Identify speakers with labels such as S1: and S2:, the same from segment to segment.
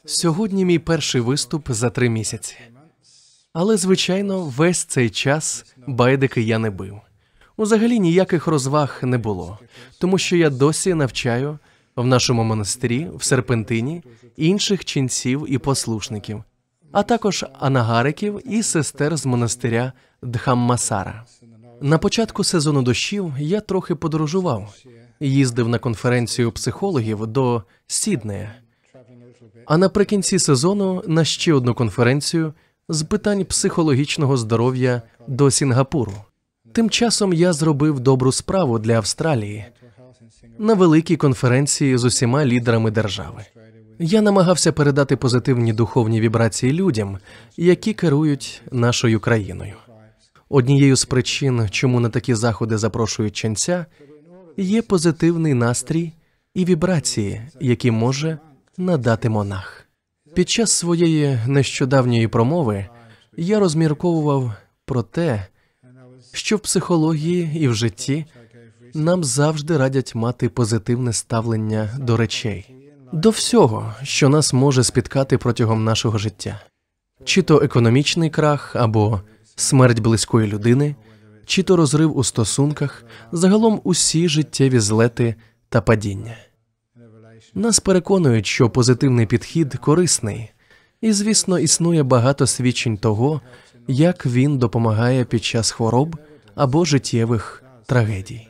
S1: Сьогодні мій перший виступ за 3 місяці. Але, звичайно, весь цей час байдики я не бив. Взагалі ніяких розваг не було, тому що я досі навчаю в нашому монастирі, в Серпентині, інших ченців і послушників, а також анагариків і сестер з монастиря Дхаммасара. На початку сезону дощів я трохи подорожував, їздив на конференцію психологів до Сіднея, а наприкінці сезону на ще одну конференцію з питань психологічного здоров'я до Сінгапуру. Тим часом я зробив добру справу для Австралії на великій конференції з усіма лідерами держави. Я намагався передати позитивні духовні вібрації людям, які керують нашою країною. Однією з причин, чому на такі заходи запрошують ченця, є позитивний настрій і вібрації, які може надати монах. Під час своєї нещодавньої промови я розмірковував про те, що в психології і в житті нам завжди радять мати позитивне ставлення до речей, до всього, що нас може спіткати протягом нашого життя. Чи то економічний крах, або смерть близької людини, чи то розрив у стосунках, загалом усі життєві злети та падіння. Нас переконують, що позитивний підхід корисний, і, звісно, існує багато свідчень того, як він допомагає під час хвороб або життєвих трагедій.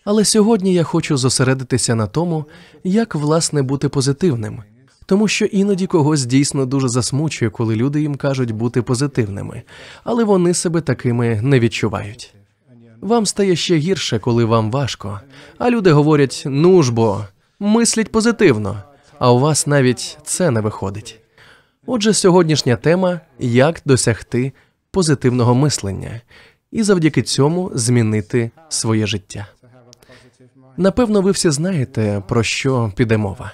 S1: Але сьогодні я хочу зосередитися на тому, як, власне, бути позитивним, тому що іноді когось дійсно дуже засмучує, коли люди їм кажуть бути позитивними, але вони себе такими не відчувають. Вам стає ще гірше, коли вам важко, а люди говорять: «Ну ж бо, мисліть позитивно», а у вас навіть це не виходить. Отже, сьогоднішня тема – як досягти позитивного мислення і завдяки цьому змінити своє життя. Напевно, ви всі знаєте, про що піде мова.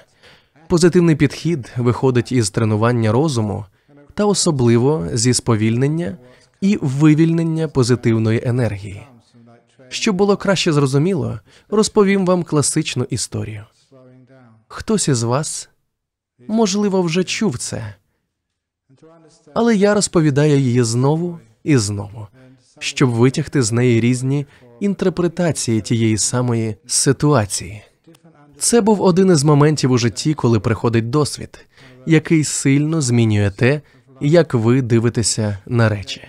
S1: Позитивний підхід виходить із тренування розуму та особливо зі сповільнення і вивільнення позитивної енергії. Щоб було краще зрозуміло, розповім вам класичну історію. Хтось із вас, можливо, вже чув це, але я розповідаю її знову і знову, щоб витягти з неї різні інтерпретації тієї самої ситуації. Це був один із моментів у житті, коли приходить досвід, який сильно змінює те, як ви дивитеся на речі.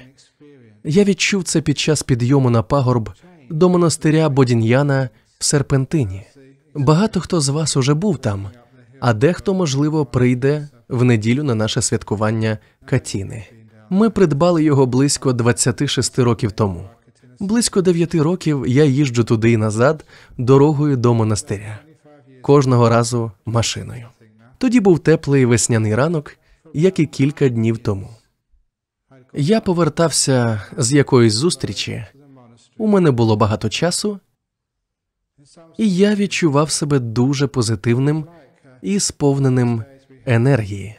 S1: Я відчув це під час підйому на пагорб до монастиря Бодін'яна в Серпентині. Багато хто з вас уже був там, а дехто, можливо, прийде в неділю на наше святкування Катіни. Ми придбали його близько 26 років тому. Близько 9 років я їжджу туди і назад дорогою до монастиря. Кожного разу машиною. Тоді був теплий весняний ранок, як і кілька днів тому. Я повертався з якоїсь зустрічі, у мене було багато часу, і я відчував себе дуже позитивним і сповненим енергії.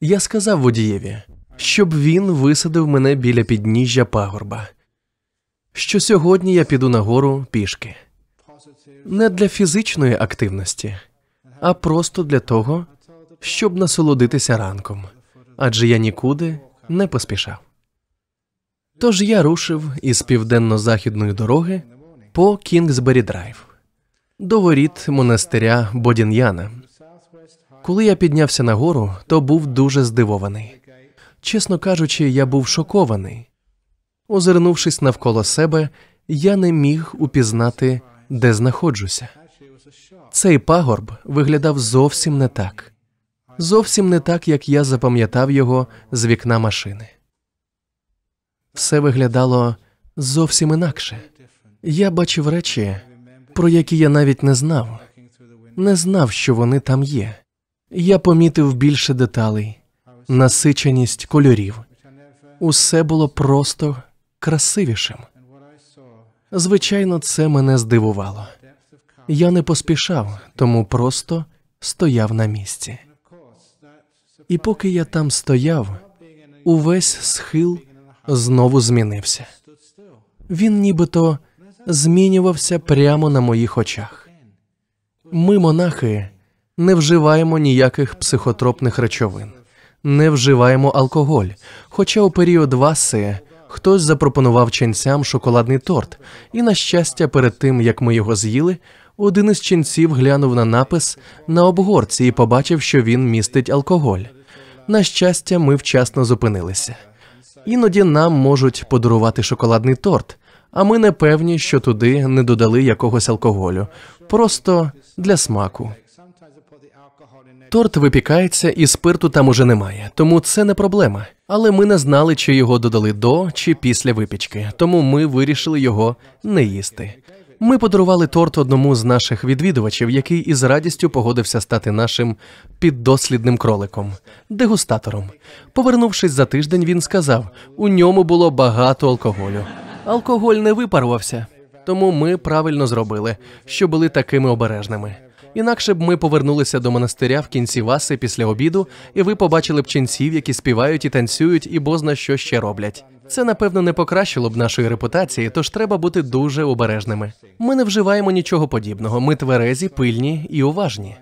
S1: Я сказав водієві, щоб він висадив мене біля підніжжя пагорба, що сьогодні я піду нагору пішки. Не для фізичної активності, а просто для того, щоб насолодитися ранком, адже я нікуди не поспішав. Тож я рушив із південно-західної дороги по Кінгсбері-драйв, до воріт монастиря Бодін'яна. Коли я піднявся нагору, то був дуже здивований. Чесно кажучи, я був шокований. Озирнувшись навколо себе, я не міг упізнати, де знаходжуся. Цей пагорб виглядав зовсім не так. Зовсім не так, як я запам'ятав його з вікна машини. Все виглядало зовсім інакше. Я бачив речі, про які я навіть не знав. Не знав, що вони там є. Я помітив більше деталей, насиченість кольорів. Усе було просто красивішим. Звичайно, це мене здивувало. Я не поспішав, тому просто стояв на місці. І поки я там стояв, увесь схил знову змінився. Він нібито змінювався прямо на моїх очах. Ми, монахи, Не вживаємо ніяких психотропних речовин. Не вживаємо алкоголь. Хоча у період васи хтось запропонував ченцям шоколадний торт. І, на щастя, перед тим, як ми його з'їли, один із ченців глянув на напис на обгорці і побачив, що він містить алкоголь. На щастя, ми вчасно зупинилися. Іноді нам можуть подарувати шоколадний торт, а ми не певні, що туди не додали якогось алкоголю. Просто для смаку. Торт випікається і спирту там уже немає, тому це не проблема. Але ми не знали, чи його додали до чи після випічки, тому ми вирішили його не їсти. Ми подарували торт одному з наших відвідувачів, який із радістю погодився стати нашим піддослідним кроликом, дегустатором. Повернувшись за тиждень, він сказав, у ньому було багато алкоголю. Алкоголь не випарувався, тому ми правильно зробили, що були такими обережними. Інакше б ми повернулися до монастиря в кінці васи після обіду, і ви побачили б ченців, які співають і танцюють, і бозна що ще роблять. Це, напевно, не покращило б нашої репутації, тож треба бути дуже обережними. Ми не вживаємо нічого подібного, ми тверезі, пильні і уважні.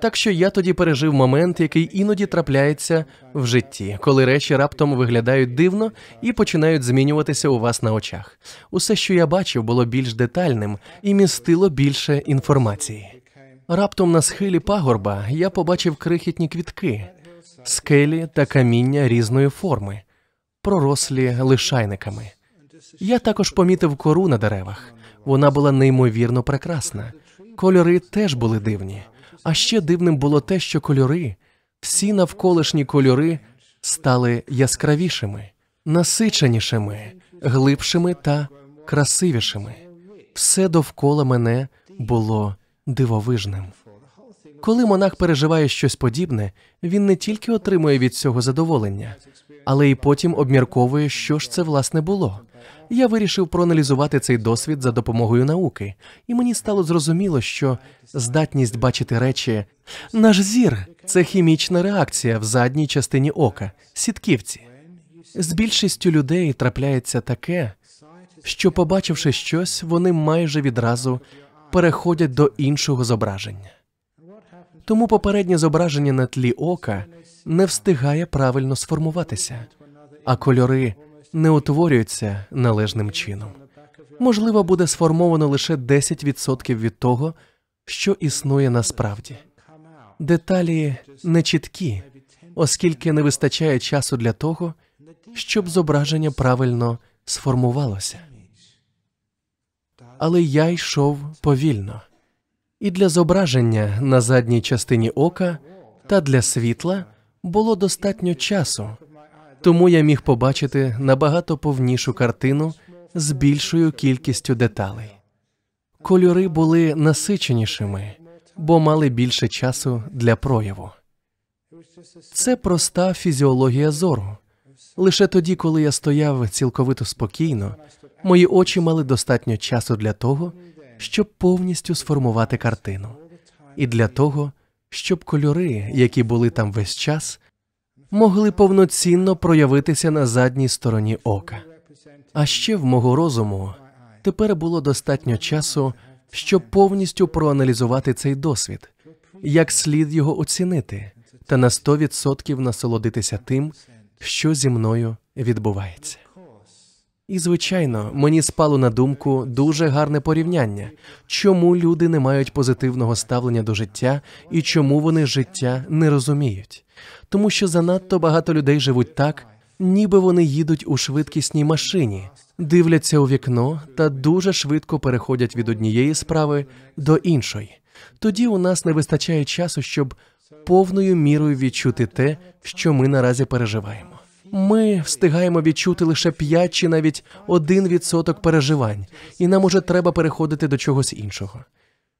S1: Так що я тоді пережив момент, який іноді трапляється в житті, коли речі раптом виглядають дивно і починають змінюватися у вас на очах. Усе, що я бачив, було більш детальним і містило більше інформації. Раптом на схилі пагорба я побачив крихітні квітки, скелі та каміння різної форми, пророслі лишайниками. Я також помітив кору на деревах. Вона була неймовірно прекрасна. Кольори теж були дивні. А ще дивним було те, що кольори, всі навколишні кольори, стали яскравішими, насиченішими, глибшими та красивішими. Все довкола мене було дивовижним. Коли монах переживає щось подібне, він не тільки отримує від цього задоволення, але й потім обмірковує, що ж це власне було. Я вирішив проаналізувати цей досвід за допомогою науки, і мені стало зрозуміло, що здатність бачити речі... Наш зір – це хімічна реакція в задній частині ока, сітківці. З більшістю людей трапляється таке, що, побачивши щось, вони майже відразу переходять до іншого зображення. Тому попереднє зображення на тлі ока не встигає правильно сформуватися, а кольори не утворюються належним чином. Можливо, буде сформовано лише 10% від того, що існує насправді. Деталі нечіткі, оскільки не вистачає часу для того, щоб зображення правильно сформувалося. Але я йшов повільно. І для зображення на задній частині ока та для світла було достатньо часу, тому я міг побачити набагато повнішу картину з більшою кількістю деталей. Кольори були насиченішими, бо мали більше часу для прояву. Це проста фізіологія зору. Лише тоді, коли я стояв цілковито спокійно, мої очі мали достатньо часу для того, щоб повністю сформувати картину. І для того, щоб кольори, які були там весь час, могли повноцінно проявитися на задній стороні ока. А ще в мого розуму тепер було достатньо часу, щоб повністю проаналізувати цей досвід, як слід його оцінити, та на 100% насолодитися тим, що зі мною відбувається. І, звичайно, мені спало на думку дуже гарне порівняння, чому люди не мають позитивного ставлення до життя і чому вони життя не розуміють. Тому що занадто багато людей живуть так, ніби вони їдуть у швидкісній машині, дивляться у вікно та дуже швидко переходять від однієї справи до іншої. Тоді у нас не вистачає часу, щоб повною мірою відчути те, що ми наразі переживаємо. Ми встигаємо відчути лише 5 чи навіть 1% переживань, і нам уже треба переходити до чогось іншого.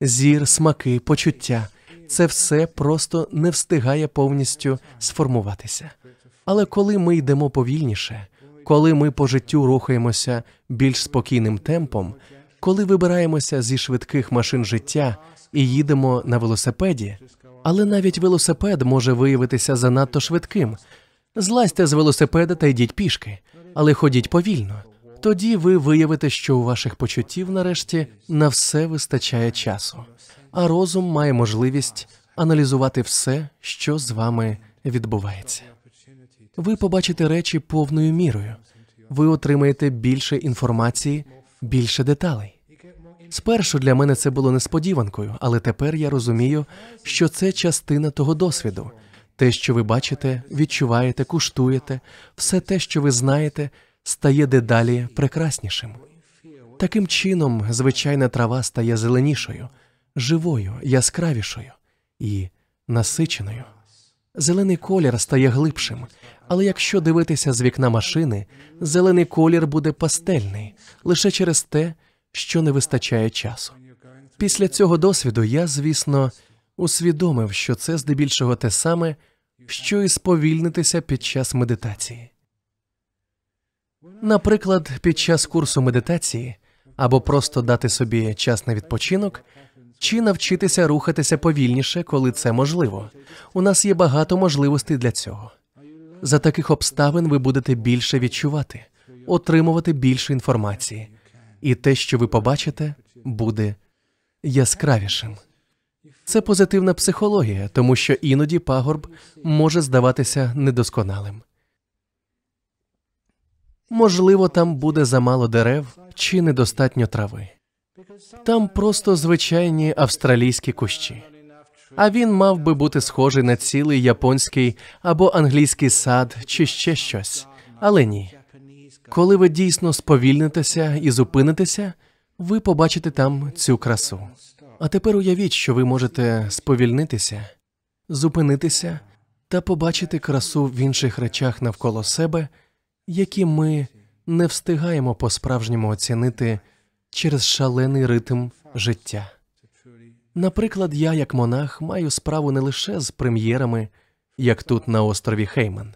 S1: Зір, смаки, почуття – це все просто не встигає повністю сформуватися. Але коли ми йдемо повільніше, коли ми по життю рухаємося більш спокійним темпом, коли вибираємося зі швидких машин життя і їдемо на велосипеді, але навіть велосипед може виявитися занадто швидким. Злазьте з велосипеда та йдіть пішки, але ходіть повільно. Тоді ви виявите, що у ваших почуттів нарешті на все вистачає часу, а розум має можливість аналізувати все, що з вами відбувається. Ви побачите речі повною мірою. Ви отримаєте більше інформації, більше деталей. Спершу для мене це було несподіванкою, але тепер я розумію, що це частина того досвіду. Те, що ви бачите, відчуваєте, куштуєте, все те, що ви знаєте, стає дедалі прекраснішим. Таким чином, звичайна трава стає зеленішою, живою, яскравішою і насиченою. Зелений колір стає глибшим, але якщо дивитися з вікна машини, зелений колір буде пастельний, лише через те, що не вистачає часу. Після цього досвіду я, звісно, усвідомив, що це здебільшого те саме, що і сповільнитися під час медитації. Наприклад, під час курсу медитації або просто дати собі час на відпочинок, чи навчитися рухатися повільніше, коли це можливо. У нас є багато можливостей для цього. За таких обставин ви будете більше відчувати, отримувати більше інформації, і те, що ви побачите, буде яскравішим. Це позитивна психологія, тому що іноді пагорб може здаватися недосконалим. Можливо, там буде замало дерев чи недостатньо трави. Там просто звичайні австралійські кущі. А він мав би бути схожий на цілий японський або англійський сад чи ще щось. Але ні. Коли ви дійсно сповільнитеся і зупинитеся, ви побачите там цю красу. А тепер уявіть, що ви можете сповільнитися, зупинитися та побачити красу в інших речах навколо себе, які ми не встигаємо по-справжньому оцінити через шалений ритм життя. Наприклад, я, як монах, маю справу не лише з прем'єрами, як тут на острові Хейман.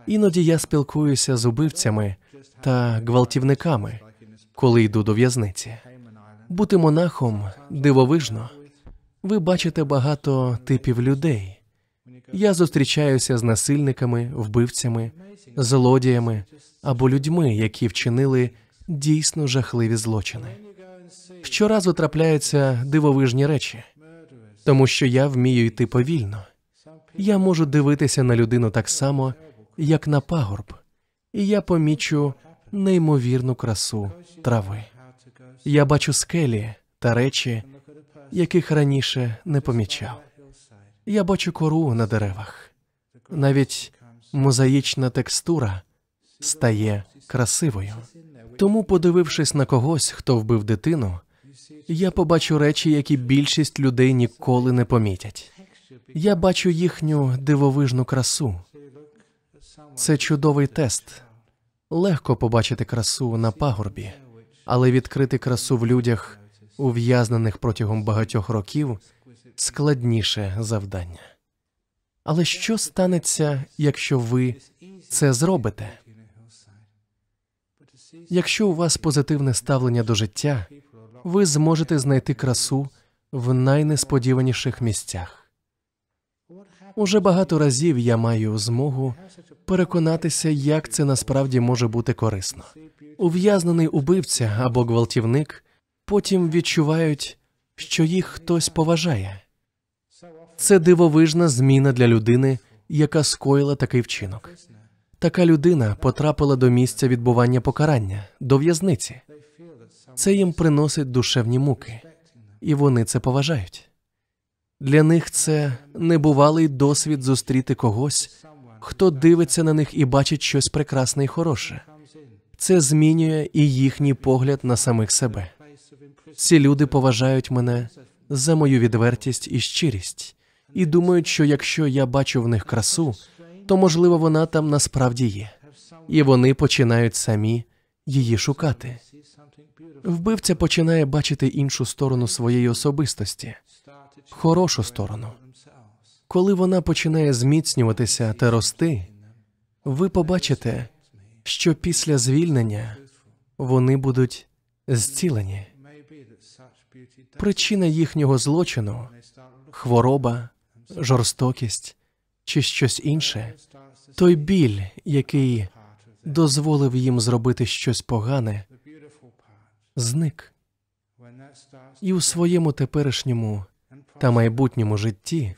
S1: Іноді я спілкуюся з убивцями та гвалтівниками, коли йду до в'язниці. Бути монахом дивовижно. Ви бачите багато типів людей. Я зустрічаюся з насильниками, вбивцями, злодіями або людьми, які вчинили дійсно жахливі злочини. Щоразу трапляються дивовижні речі, тому що я вмію йти повільно. Я можу дивитися на людину так само, як на пагорб, і я помічу неймовірну красу трави. Я бачу скелі та речі, яких раніше не помічав. Я бачу кору на деревах. Навіть мозаїчна текстура стає красивою. Тому, подивившись на когось, хто вбив дитину, я побачу речі, які більшість людей ніколи не помітять. Я бачу їхню дивовижну красу. Це чудовий тест. Легко побачити красу на пагорбі, але відкрити красу в людях, ув'язнених протягом багатьох років, складніше завдання. Але що станеться, якщо ви це зробите? Якщо у вас позитивне ставлення до життя, ви зможете знайти красу в найнесподіваніших місцях. Уже багато разів я маю змогу переконатися, як це насправді може бути корисно. Ув'язнений убивця або гвалтівник потім відчувають, що їх хтось поважає. Це дивовижна зміна для людини, яка скоїла такий вчинок. Така людина потрапила до місця відбування покарання, до в'язниці. Це їм приносить душевні муки, і вони це поважають. Для них це небувалий досвід зустріти когось, хто дивиться на них і бачить щось прекрасне і хороше. Це змінює і їхній погляд на самих себе. Ці люди поважають мене за мою відвертість і щирість, і думають, що якщо я бачу в них красу, то, можливо, вона там насправді є. І вони починають самі її шукати. Вбивця починає бачити іншу сторону своєї особистості, хорошу сторону. Коли вона починає зміцнюватися та рости, ви побачите, що після звільнення вони будуть зцілені. Причина їхнього злочину – хвороба, жорстокість чи щось інше – той біль, який дозволив їм зробити щось погане, зник. І у своєму теперішньому та майбутньому житті,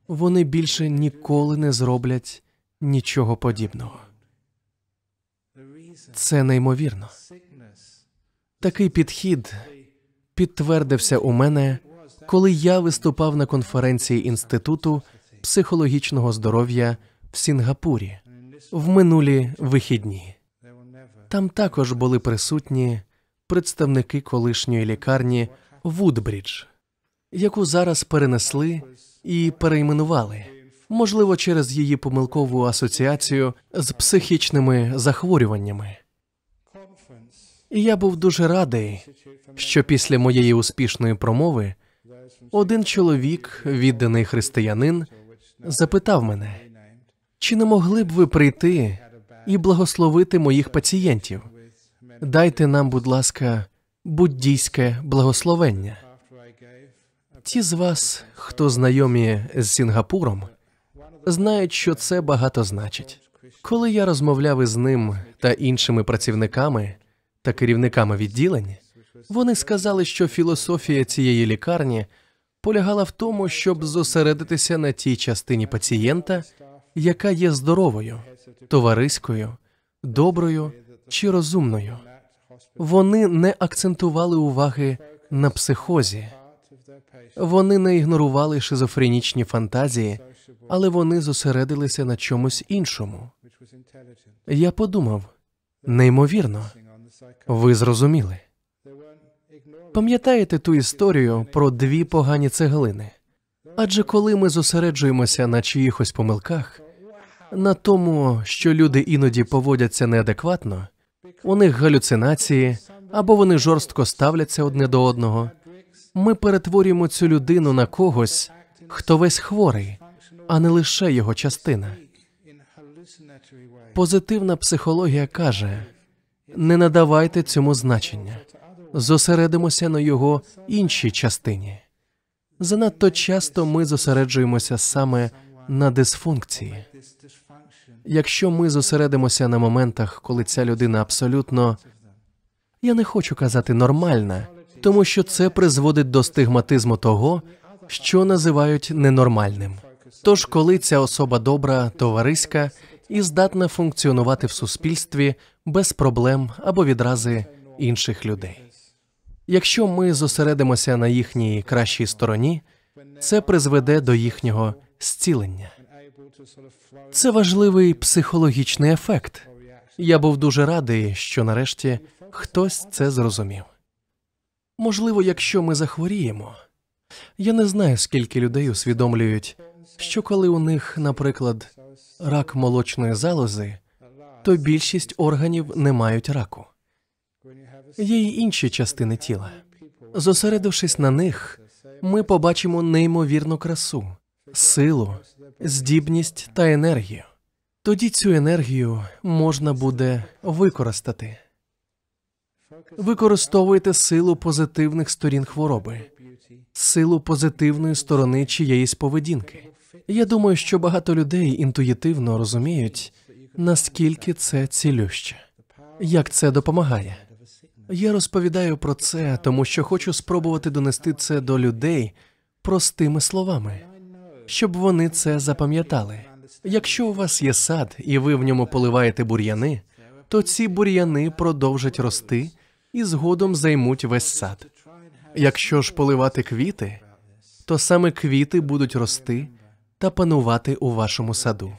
S1: вони більше ніколи не зроблять нічого подібного. Це неймовірно. Такий підхід підтвердився у мене, коли я виступав на конференції Інституту психологічного здоров'я в Сінгапурі в минулі вихідні. Там також були присутні представники колишньої лікарні Вудбридж, яку зараз перенесли і перейменували, можливо, через її помилкову асоціацію з психічними захворюваннями. І я був дуже радий, що після моєї успішної промови один чоловік, відданий християнин, запитав мене, чи не могли б ви прийти і благословити моїх пацієнтів? Дайте нам, будь ласка, буддійське благословення. Ті з вас, хто знайомі з Сінгапуром, знають, що це багато значить. Коли я розмовляв із ним та іншими працівниками та керівниками відділень, вони сказали, що філософія цієї лікарні полягала в тому, щоб зосередитися на тій частині пацієнта, яка є здоровою, товариською, доброю чи розумною. Вони не акцентували уваги на психозі. Вони не ігнорували шизофренічні фантазії, але вони зосередилися на чомусь іншому. Я подумав, неймовірно, ви зрозуміли. Пам'ятаєте ту історію про дві погані цеглини? Адже коли ми зосереджуємося на чиїхось помилках, на тому, що люди іноді поводяться неадекватно, у них галюцинації, або вони жорстко ставляться одне до одного, ми перетворюємо цю людину на когось, хто весь хворий, а не лише його частина. Позитивна психологія каже, не надавайте цьому значення, зосередимося на його іншій частині. Занадто часто ми зосереджуємося саме на дисфункції. Якщо ми зосередимося на моментах, коли ця людина абсолютно, я не хочу казати нормальна, тому що це призводить до стигматизму того, що називають ненормальним. Тож, коли ця особа добра, товариська і здатна функціонувати в суспільстві без проблем або відрази інших людей. Якщо ми зосередимося на їхній кращій стороні, це призведе до їхнього зцілення. Це важливий психологічний ефект. Я був дуже радий, що нарешті хтось це зрозумів. Можливо, якщо ми захворіємо. Я не знаю, скільки людей усвідомлюють, що коли у них, наприклад, рак молочної залози, то більшість органів не мають раку. Є й інші частини тіла. Зосередившись на них, ми побачимо неймовірну красу, силу, здібність та енергію. Тоді цю енергію можна буде використати. Використовуйте силу позитивних сторін хвороби, силу позитивної сторони чиєїсь поведінки. Я думаю, що багато людей інтуїтивно розуміють, наскільки це цілюще, як це допомагає. Я розповідаю про це, тому що хочу спробувати донести це до людей простими словами, щоб вони це запам'ятали. Якщо у вас є сад, і ви в ньому поливаєте бур'яни, то ці бур'яни продовжать рости і згодом займуть весь сад. Якщо ж поливати квіти, то саме квіти будуть рости та панувати у вашому саду.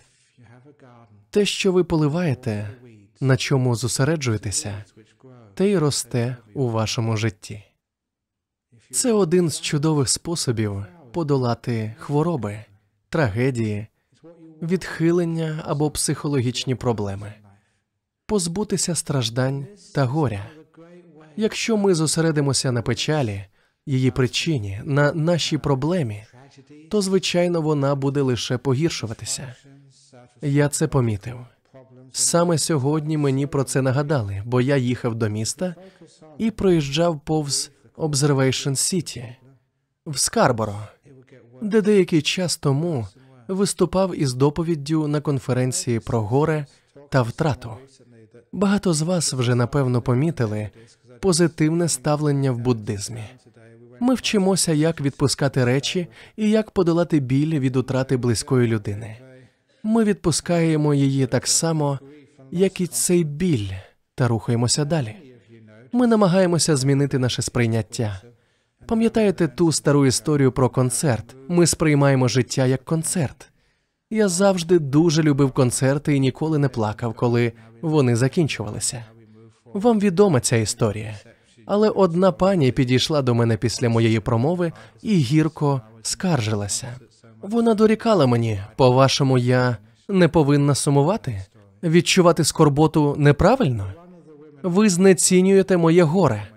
S1: Те, що ви поливаєте, на чому зосереджуєтеся, те й росте у вашому житті. Це один з чудових способів подолати хвороби, трагедії, відхилення або психологічні проблеми, позбутися страждань та горя. Якщо ми зосередимося на печалі, її причині, на нашій проблемі, то, звичайно, вона буде лише погіршуватися. Я це помітив. Саме сьогодні мені про це нагадали, бо я їхав до міста і проїжджав повз Observation City в Скарборо, де деякий час тому виступав із доповіддю на конференції про горе та втрату. Багато з вас вже, напевно, помітили позитивне ставлення в буддизмі. Ми вчимося, як відпускати речі і як подолати біль від утрати близької людини. Ми відпускаємо її так само, як і цей біль, та рухаємося далі. Ми намагаємося змінити наше сприйняття. Пам'ятаєте ту стару історію про концерт? Ми сприймаємо життя як концерт. Я завжди дуже любив концерти і ніколи не плакав, коли вони закінчувалися. Вам відома ця історія. Але одна пані підійшла до мене після моєї промови і гірко скаржилася. Вона дорікала мені: по-вашому, я не повинна сумувати? Відчувати скорботу неправильно? Ви знецінюєте моє горе.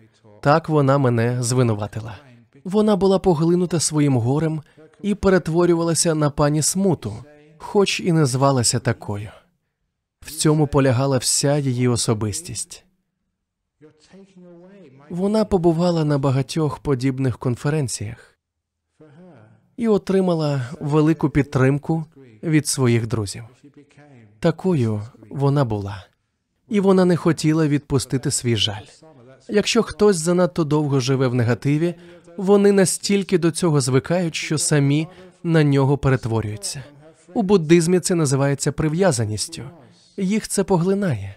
S1: Так вона мене звинуватила. Вона була поглинута своїм горем і перетворювалася на пані Смуту, хоч і не звалася такою. В цьому полягала вся її особистість. Вона побувала на багатьох подібних конференціях і отримала велику підтримку від своїх друзів. Такою вона була. І вона не хотіла відпустити свій жаль. Якщо хтось занадто довго живе в негативі, вони настільки до цього звикають, що самі на нього перетворюються. У буддизмі це називається прив'язаністю. Їх це поглинає.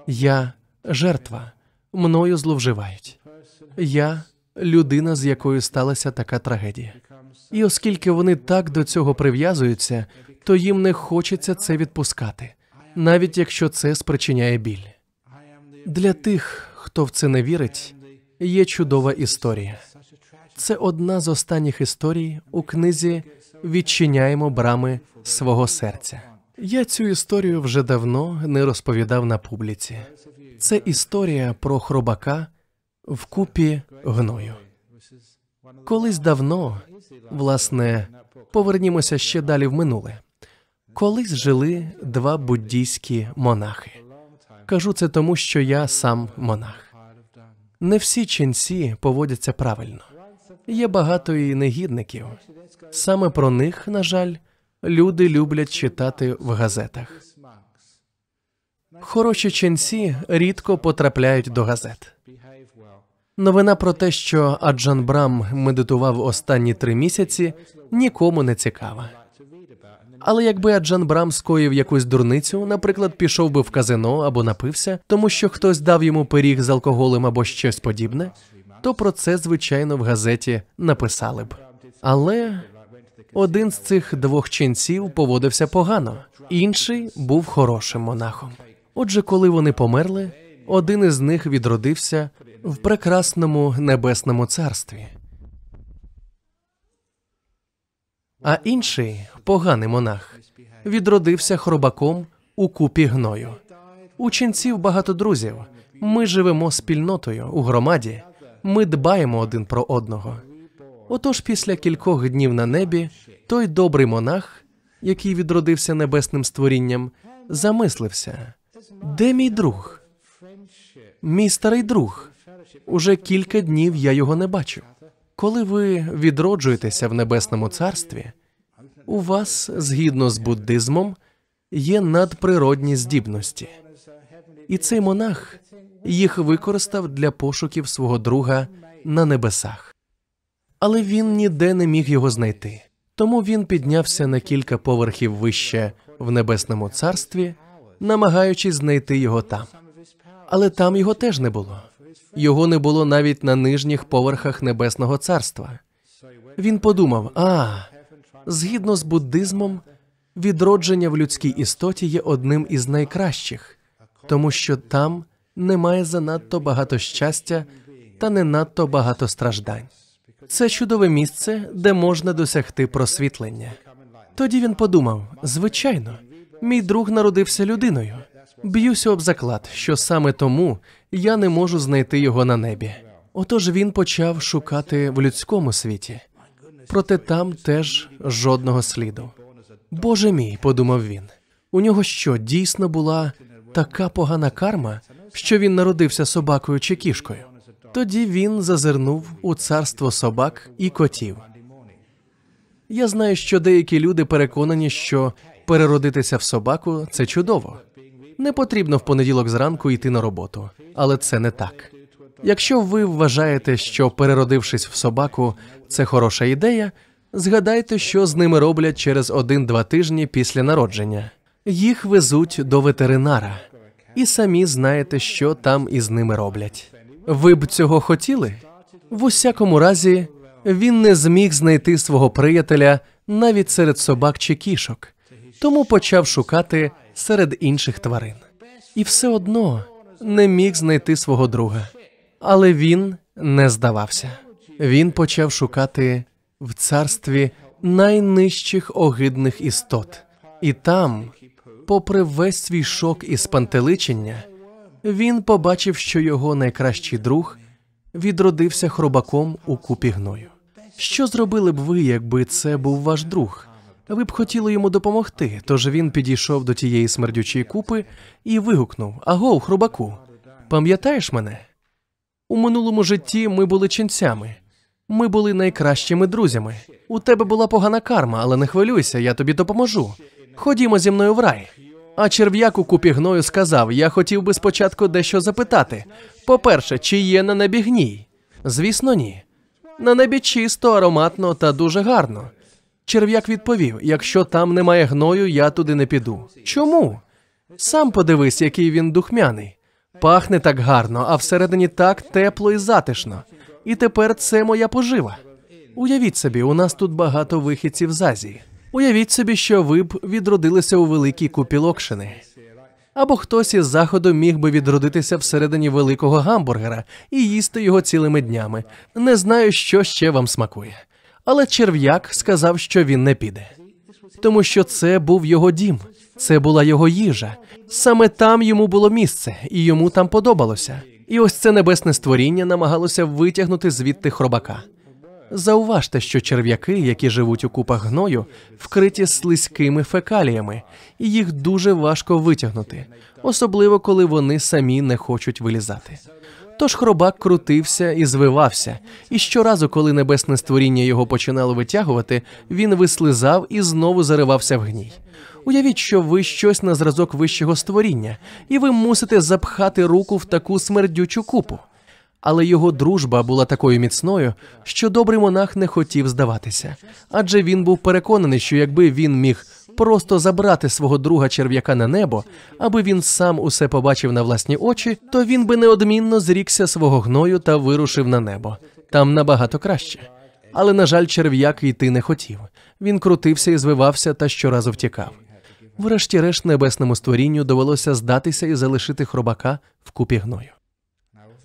S1: Я – жертва. Мною зловживають. Я – людина, з якою сталася така трагедія. І оскільки вони так до цього прив'язуються, то їм не хочеться це відпускати, навіть якщо це спричиняє біль. Для тих, хто в це не вірить, є чудова історія. Це одна з останніх історій у книзі «Відчиняємо брами свого серця». Я цю історію вже давно не розповідав на публіці. Це історія про хробака в купі гною. Колись давно, власне, повернімося ще далі в минуле. Колись жили два буддійські монахи. Кажу це тому, що я сам монах. Не всі ченці поводяться правильно. Є багато і негідників. Саме про них, на жаль, люди люблять читати в газетах. Хороші ченці рідко потрапляють до газет. Новина про те, що Аджан Брам медитував останні 3 місяці, нікому не цікава. Але якби Аджан Брам скоїв якусь дурницю, наприклад, пішов би в казино або напився, тому що хтось дав йому пиріг з алкоголем або щось подібне, то про це, звичайно, в газеті написали б. Але один з цих 2 ченців поводився погано, інший був хорошим монахом. Отже, коли вони померли, один із них відродився в прекрасному небесному царстві. А інший, поганий монах, відродився хробаком у купі гною. У ченців багато друзів. Ми живемо спільнотою у громаді. Ми дбаємо один про одного. Отож, після кількох днів на небі, той добрий монах, який відродився небесним створінням, замислився: де мій друг? Мій старий друг. Уже кілька днів я його не бачу. Коли ви відроджуєтеся в небесному царстві, у вас, згідно з буддизмом, є надприродні здібності. І цей монах їх використав для пошуків свого друга на небесах. Але він ніде не міг його знайти. Тому він піднявся на кілька поверхів вище в небесному царстві, намагаючись знайти його там. Але там його теж не було. Його не було навіть на нижніх поверхах небесного царства. Він подумав: згідно з буддизмом, відродження в людській істоті є одним із найкращих, тому що там немає занадто багато щастя та не надто багато страждань. Це чудове місце, де можна досягти просвітлення. Тоді він подумав: звичайно, мій друг народився людиною. Б'юся об заклад, що саме тому я не можу знайти його на небі. Отож він почав шукати в людському світі. Проте там теж жодного сліду. «Боже мій», – подумав він, – у нього що, дійсно була така погана карма, що він народився собакою чи кішкою? Тоді він зазирнув у царство собак і котів. Я знаю, що деякі люди переконані, що переродитися в собаку – це чудово. Не потрібно в понеділок зранку йти на роботу, але це не так. Якщо ви вважаєте, що переродившись в собаку – це хороша ідея, згадайте, що з ними роблять через 1-2 тижні після народження. Їх везуть до ветеринара. І самі знаєте, що там із ними роблять. Ви б цього хотіли? В усякому разі, він не зміг знайти свого приятеля навіть серед собак чи кішок, тому почав шукати серед інших тварин. І все одно не міг знайти свого друга. Але він не здавався. Він почав шукати в царстві найнижчих огидних істот. І там, попри весь свій шок і спантеличення, він побачив, що його найкращий друг відродився хробаком у купі гною. Що зробили б ви, якби це був ваш друг? Ви б хотіли йому допомогти, тож він підійшов до тієї смердючої купи і вигукнув: «Агов, хробаку, пам'ятаєш мене? У минулому житті ми були ченцями. Ми були найкращими друзями. У тебе була погана карма, але не хвилюйся, я тобі допоможу. Ходімо зі мною в рай». А черв'як у купі гною сказав: «Я хотів би спочатку дещо запитати. По-перше, чи є на небі гній?» «Звісно, ні. На небі чисто, ароматно та дуже гарно». Черв'як відповів: «Якщо там немає гною, я туди не піду». «Чому?» «Сам подивись, який він духмяний. Пахне так гарно, а всередині так тепло і затишно. І тепер це моя пожива. Уявіть собі, у нас тут багато вихідців з Азії. Уявіть собі, що ви б відродилися у великій купі локшини. Або хтось із Заходу міг би відродитися всередині великого гамбургера і їсти його цілими днями. Не знаю, що ще вам смакує». Але черв'як сказав, що він не піде. Тому що це був його дім, це була його їжа. Саме там йому було місце, і йому там подобалося. І ось це небесне створіння намагалося витягнути звідти хробака. Зауважте, що черв'яки, які живуть у купах гною, вкриті слизькими фекаліями, і їх дуже важко витягнути, особливо коли вони самі не хочуть вилізати. Тож хробак крутився і звивався, і щоразу, коли небесне створіння його починало витягувати, він вислизав і знову заривався в гній. Уявіть, що ви щось на зразок вищого створіння, і ви мусите запхати руку в таку смердючу купу. Але його дружба була такою міцною, що добрий монах не хотів здаватися. Адже він був переконаний, що якби він міг просто забрати свого друга черв'яка на небо, аби він сам усе побачив на власні очі, то він би неодмінно зрікся свого гною та вирушив на небо. Там набагато краще. Але, на жаль, черв'як йти не хотів. Він крутився і звивався та щоразу втікав. Врешті-решт небесному створінню довелося здатися і залишити хробака в купі гною.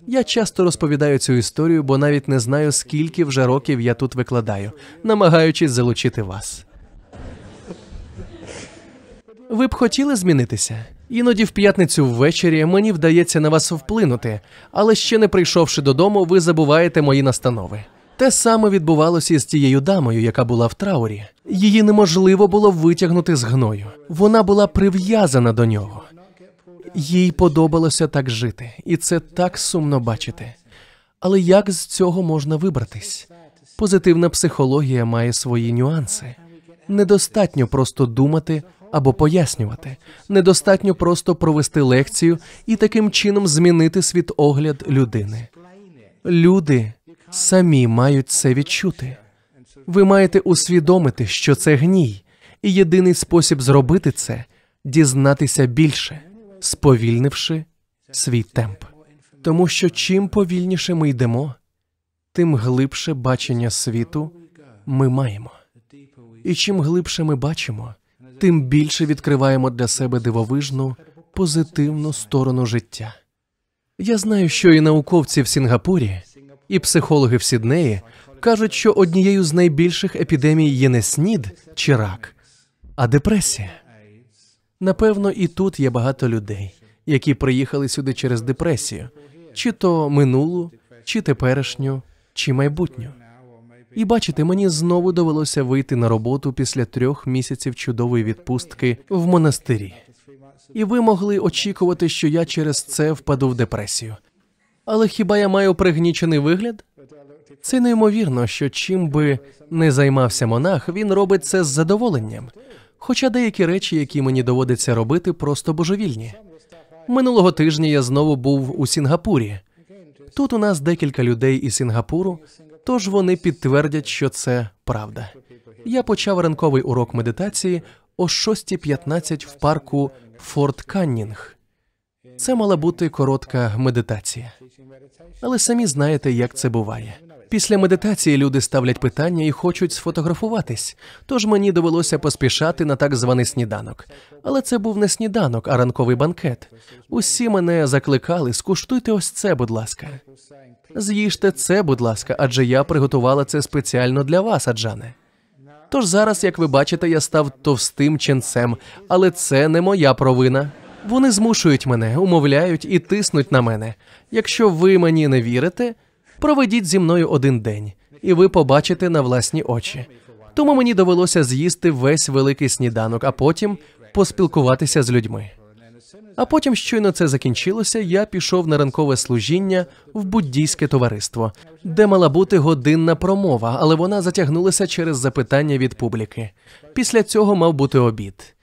S1: Я часто розповідаю цю історію, бо навіть не знаю, скільки вже років я тут викладаю, намагаючись залучити вас. Ви б хотіли змінитися? Іноді в п'ятницю ввечері мені вдається на вас вплинути, але ще не прийшовши додому, ви забуваєте мої настанови. Те саме відбувалося з тією дамою, яка була в траурі. Її неможливо було витягнути з гною. Вона була прив'язана до нього. Їй подобалося так жити, і це так сумно бачити. Але як з цього можна вибратись? Позитивна психологія має свої нюанси. Недостатньо просто думати або пояснювати. Недостатньо просто провести лекцію і таким чином змінити світогляд людини. Люди самі мають це відчути. Ви маєте усвідомити, що це гній, і єдиний спосіб зробити це – дізнатися більше, сповільнивши свій темп. Тому що чим повільніше ми йдемо, тим глибше бачення світу ми маємо. І чим глибше ми бачимо, тим більше відкриваємо для себе дивовижну, позитивну сторону життя. Я знаю, що і науковці в Сінгапурі, і психологи в Сіднеї кажуть, що однією з найбільших епідемій є не СНІД чи рак, а депресія. Напевно, і тут є багато людей, які приїхали сюди через депресію, чи то минулу, чи теперішню, чи майбутню. І бачите, мені знову довелося вийти на роботу після 3 місяців чудової відпустки в монастирі. І ви могли очікувати, що я через це впаду в депресію. Але хіба я маю пригнічений вигляд? Це неймовірно, що чим би не займався монах, він робить це з задоволенням. Хоча деякі речі, які мені доводиться робити, просто божевільні. Минулого тижня я знову був у Сінгапурі. Тут у нас декілька людей із Сінгапуру, тож вони підтвердять, що це правда. Я почав ранковий урок медитації о 6:15 в парку Форт Каннінг. Це мала бути коротка медитація. Але самі знаєте, як це буває. Після медитації люди ставлять питання і хочуть сфотографуватись, тож мені довелося поспішати на так званий сніданок. Але це був не сніданок, а ранковий банкет. Усі мене закликали: скуштуйте ось це, будь ласка. З'їжте це, будь ласка, адже я приготувала це спеціально для вас, Аджане. Тож зараз, як ви бачите, я став товстим ченцем, але це не моя провина. Вони змушують мене, умовляють і тиснуть на мене. Якщо ви мені не вірите, проведіть зі мною один день, і ви побачите на власні очі. Тому мені довелося з'їсти весь великий сніданок, а потім поспілкуватися з людьми. А потім, щойно це закінчилося, я пішов на ранкове служіння в буддійське товариство, де мала бути годинна промова, але вона затягнулася через запитання від публіки. Після цього мав бути обід.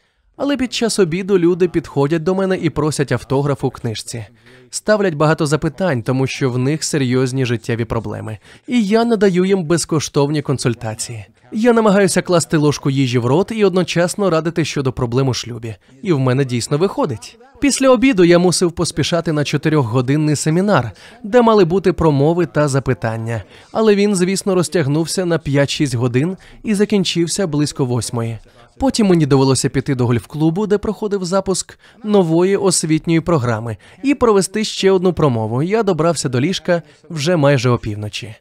S1: Але під час обіду люди підходять до мене і просять автограф у книжці. Ставлять багато запитань, тому що в них серйозні життєві проблеми. І я надаю їм безкоштовні консультації. Я намагаюся класти ложку їжі в рот і одночасно радити щодо проблем у шлюбі. І в мене дійсно виходить. Після обіду я мусив поспішати на 4-годинний семінар, де мали бути промови та запитання. Але він, звісно, розтягнувся на 5-6 годин і закінчився близько 8:00. Потім мені довелося піти до гольф-клубу, де проходив запуск нової освітньої програми, і провести ще одну промову. Я добрався до ліжка вже майже опівночі.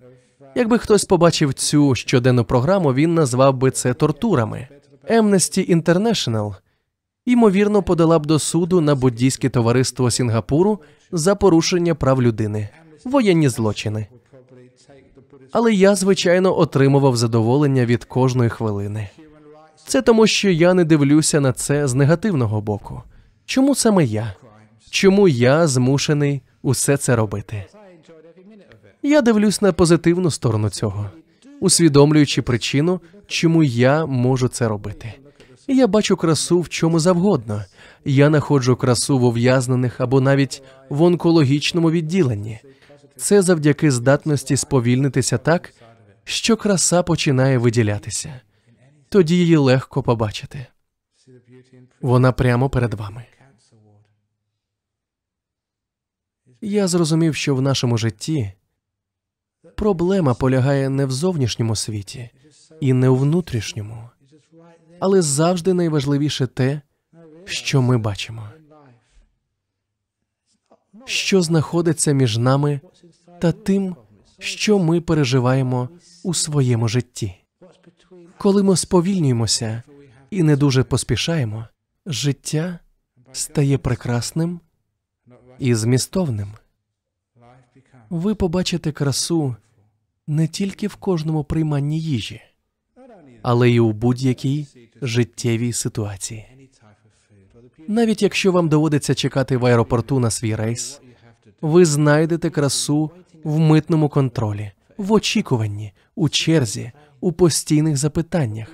S1: Якби хтось побачив цю щоденну програму, він назвав би це тортурами. Amnesty International, ймовірно, подала б до суду на буддійське товариство Сінгапуру за порушення прав людини, воєнні злочини. Але я, звичайно, отримував задоволення від кожної хвилини. Це тому, що я не дивлюся на це з негативного боку. Чому саме я? Чому я змушений усе це робити? Я дивлюсь на позитивну сторону цього, усвідомлюючи причину, чому я можу це робити. Я бачу красу в чому завгодно. Я знаходжу красу в ув'язнених або навіть в онкологічному відділенні. Це завдяки здатності сповільнитися так, що краса починає виділятися. Тоді її легко побачити. Вона прямо перед вами. Я зрозумів, що в нашому житті проблема полягає не в зовнішньому світі і не у внутрішньому, але завжди найважливіше те, що ми бачимо. Що знаходиться між нами та тим, що ми переживаємо у своєму житті. Коли ми сповільнюємося і не дуже поспішаємо, життя стає прекрасним і змістовним. Ви побачите красу не тільки в кожному прийманні їжі, але й у будь-якій життєвій ситуації. Навіть якщо вам доводиться чекати в аеропорту на свій рейс, ви знайдете красу в митному контролі, в очікуванні, у черзі, у постійних запитаннях.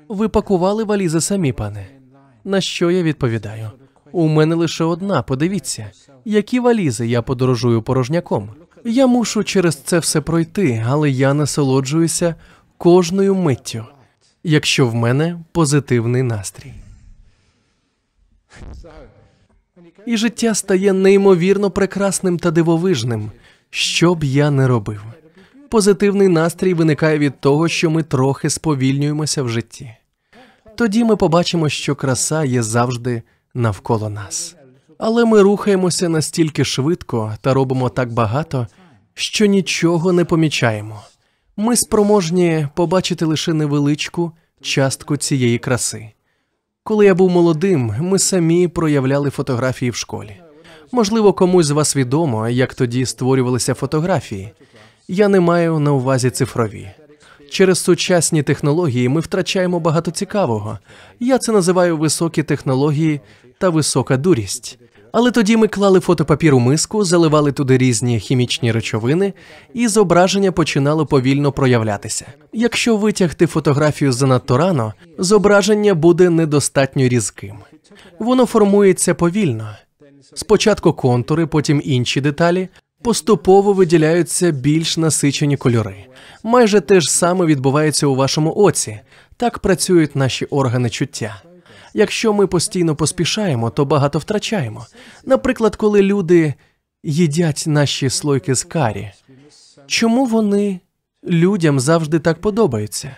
S1: Ви пакували валізи самі, пане? На що я відповідаю? У мене лише одна, подивіться. Які валізи? Я подорожую порожняком. Я мушу через це все пройти, але я насолоджуюся кожною миттю, якщо в мене позитивний настрій. І життя стає неймовірно прекрасним та дивовижним, що б я не робив. Позитивний настрій виникає від того, що ми трохи сповільнюємося в житті. Тоді ми побачимо, що краса є завжди навколо нас. Але ми рухаємося настільки швидко та робимо так багато, що нічого не помічаємо. Ми спроможні побачити лише невеличку частку цієї краси. Коли я був молодим, ми самі проявляли фотографії в школі. Можливо, комусь з вас відомо, як тоді створювалися фотографії. Я не маю на увазі цифрові. Через сучасні технології ми втрачаємо багато цікавого. Я це називаю високі технології та висока дурість. Але тоді ми клали фотопапір у миску, заливали туди різні хімічні речовини, і зображення починало повільно проявлятися. Якщо витягти фотографію занадто рано, зображення буде недостатньо різким. Воно формується повільно. Спочатку контури, потім інші деталі, Поступово виділяються більш насичені кольори. Майже те ж саме відбувається у вашому оці. Так працюють наші органи чуття. Якщо ми постійно поспішаємо, то багато втрачаємо. Наприклад, коли люди їдять наші слойки з карі. Чому вони людям завжди так подобаються?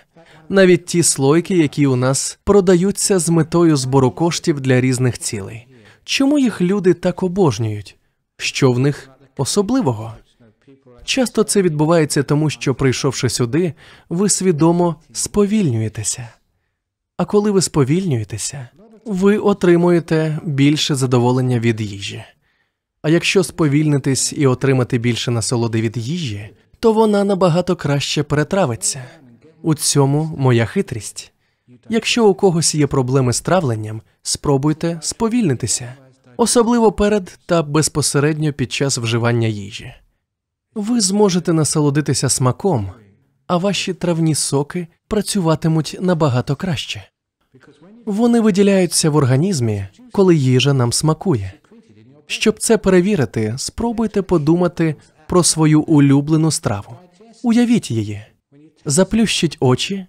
S1: Навіть ті слойки, які у нас продаються з метою збору коштів для різних цілей. Чому їх люди так обожнюють? Що в них особливого? Часто це відбувається тому, що, прийшовши сюди, ви свідомо сповільнюєтеся. А коли ви сповільнюєтеся, ви отримуєте більше задоволення від їжі. А якщо сповільнитись і отримати більше насолоди від їжі, то вона набагато краще перетравиться. У цьому моя хитрість. Якщо у когось є проблеми з травленням, спробуйте сповільнитися. Особливо перед та безпосередньо під час вживання їжі. Ви зможете насолодитися смаком, а ваші травні соки працюватимуть набагато краще. Вони виділяються в організмі, коли їжа нам смакує. Щоб це перевірити, спробуйте подумати про свою улюблену страву. Уявіть її. Заплющіть очі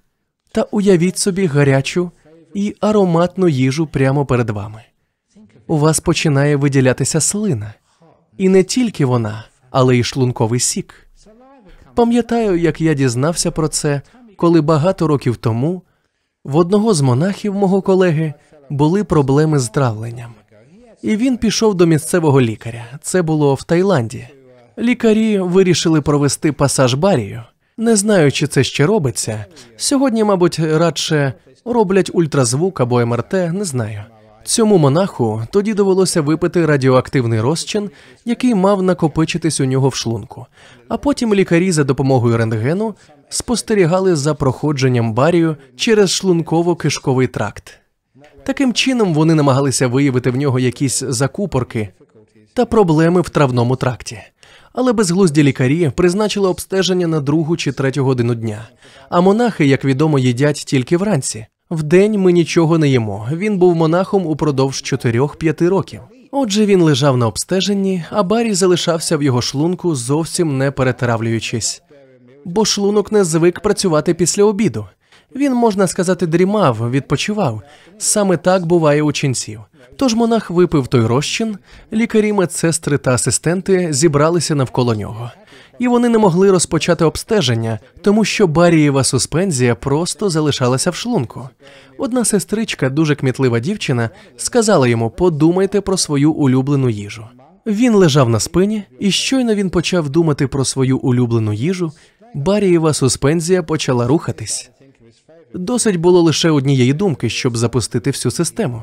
S1: та уявіть собі гарячу і ароматну їжу прямо перед вами. У вас починає виділятися слина. І не тільки вона, але й шлунковий сік. Пам'ятаю, як я дізнався про це, коли багато років тому в одного з монахів мого колеги були проблеми з травленням. І він пішов до місцевого лікаря. Це було в Таїланді. Лікарі вирішили провести пасаж барію. Не знаю, чи це ще робиться. Сьогодні, мабуть, радше роблять ультразвук або МРТ, не знаю. Цьому монаху тоді довелося випити радіоактивний розчин, який мав накопичитись у нього в шлунку. А потім лікарі за допомогою рентгену спостерігали за проходженням барію через шлунково-кишковий тракт. Таким чином вони намагалися виявити в нього якісь закупорки та проблеми в травному тракті. Але безглузді лікарі призначили обстеження на 2 чи 3 годину дня. А монахи, як відомо, їдять тільки вранці. Вдень ми нічого не їмо. Він був монахом упродовж 4-5 років. Отже, він лежав на обстеженні, а барій залишався в його шлунку, зовсім не перетравлюючись. Бо шлунок не звик працювати після обіду. Він, можна сказати, дрімав, відпочивав. Саме так буває у ченців. Тож монах випив той розчин, лікарі, медсестри та асистенти зібралися навколо нього. І вони не могли розпочати обстеження, тому що барієва суспензія просто залишалася в шлунку. Одна сестричка, дуже кмітлива дівчина, сказала йому: «Подумайте про свою улюблену їжу». Він лежав на спині, і щойно він почав думати про свою улюблену їжу, барієва суспензія почала рухатись. Досить було лише однієї думки, щоб запустити всю систему.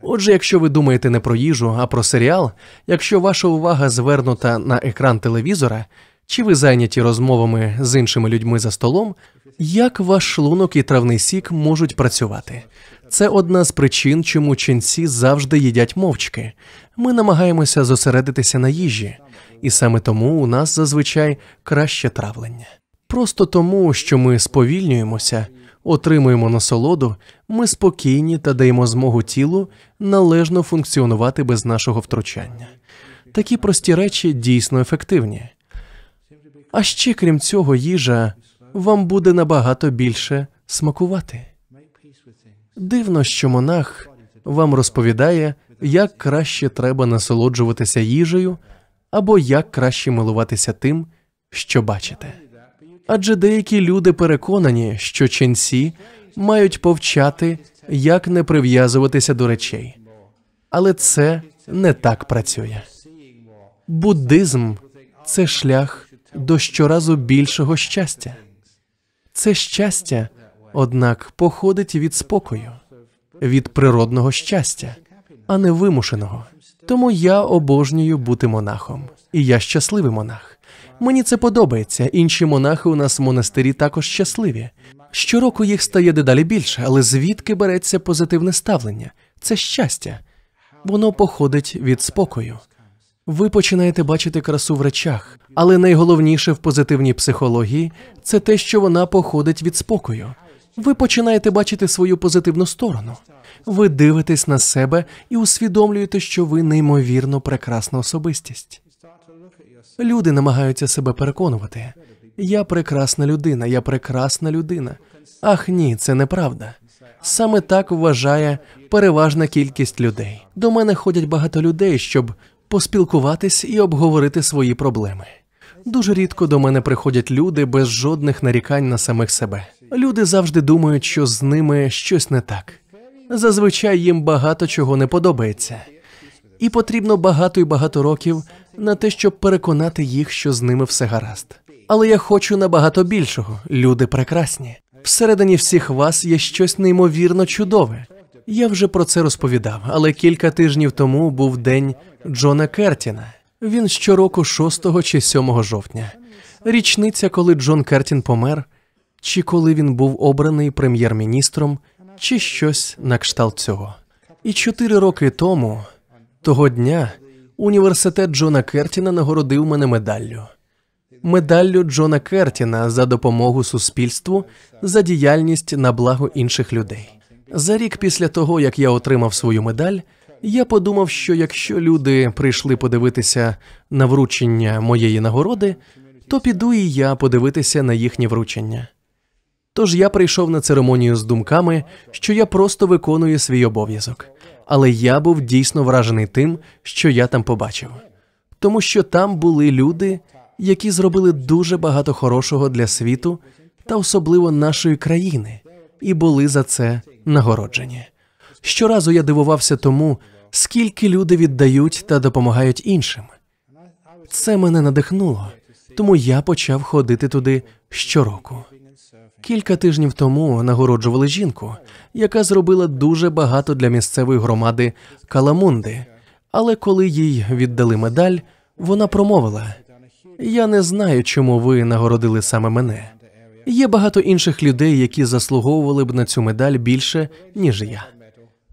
S1: Отже, якщо ви думаєте не про їжу, а про серіал, якщо ваша увага звернута на екран телевізора, чи ви зайняті розмовами з іншими людьми за столом, як ваш шлунок і травний сік можуть працювати? Це одна з причин, чому ченці завжди їдять мовчки. Ми намагаємося зосередитися на їжі, і саме тому у нас зазвичай краще травлення. Просто тому, що ми сповільнюємося, отримуємо насолоду, ми спокійні та даємо змогу тілу належно функціонувати без нашого втручання. Такі прості речі дійсно ефективні. А ще, крім цього, їжа вам буде набагато більше смакувати. Дивно, що монах вам розповідає, як краще треба насолоджуватися їжею, або як краще милуватися тим, що бачите. Адже деякі люди переконані, що ченці мають повчати, як не прив'язуватися до речей. Але це не так працює. Буддизм – це шлях до щоразу більшого щастя. Це щастя, однак, походить від спокою, від природного щастя, а не вимушеного. Тому я обожнюю бути монахом. І я щасливий монах. Мені це подобається. Інші монахи у нас в монастирі також щасливі. Щороку їх стає дедалі більше, але звідки береться позитивне ставлення? Це щастя. Воно походить від спокою. Ви починаєте бачити красу в речах, але найголовніше в позитивній психології – це те, що вона походить від спокою. Ви починаєте бачити свою позитивну сторону. Ви дивитесь на себе і усвідомлюєте, що ви неймовірно прекрасна особистість. Люди намагаються себе переконувати. Я прекрасна людина, я прекрасна людина. Ах ні, це неправда. Саме так вважає переважна кількість людей. До мене ходять багато людей, щоб поспілкуватись і обговорити свої проблеми. Дуже рідко до мене приходять люди без жодних нарікань на самих себе. Люди завжди думають, що з ними щось не так. Зазвичай їм багато чого не подобається. І потрібно багато і багато років на те, щоб переконати їх, що з ними все гаразд. Але я хочу набагато більшого. Люди прекрасні. Всередині всіх вас є щось неймовірно чудове. Я вже про це розповідав, але кілька тижнів тому був день Джона Кертіна. Він щороку 6 чи 7 жовтня. Річниця, коли Джон Кертін помер, чи коли він був обраний прем'єр-міністром, чи щось на кшталт цього. І 4 роки тому, того дня, університет Джона Кертіна нагородив мене медаллю. Медаллю Джона Кертіна за допомогу суспільству, за діяльність на благо інших людей. За рік після того, як я отримав свою медаль, я подумав, що якщо люди прийшли подивитися на вручення моєї нагороди, то піду і я подивитися на їхнє вручення. Тож я прийшов на церемонію з думками, що я просто виконую свій обов'язок. Але я був дійсно вражений тим, що я там побачив. Тому що там були люди, які зробили дуже багато хорошого для світу та особливо нашої країни, і були за це нагороджені. Щоразу я дивувався тому, скільки люди віддають та допомагають іншим. Це мене надихнуло, тому я почав ходити туди щороку. Кілька тижнів тому нагороджували жінку, яка зробила дуже багато для місцевої громади Каламунди, але коли їй віддали медаль, вона промовила: «Я не знаю, чому ви нагородили саме мене. Є багато інших людей, які заслуговували б на цю медаль більше, ніж я.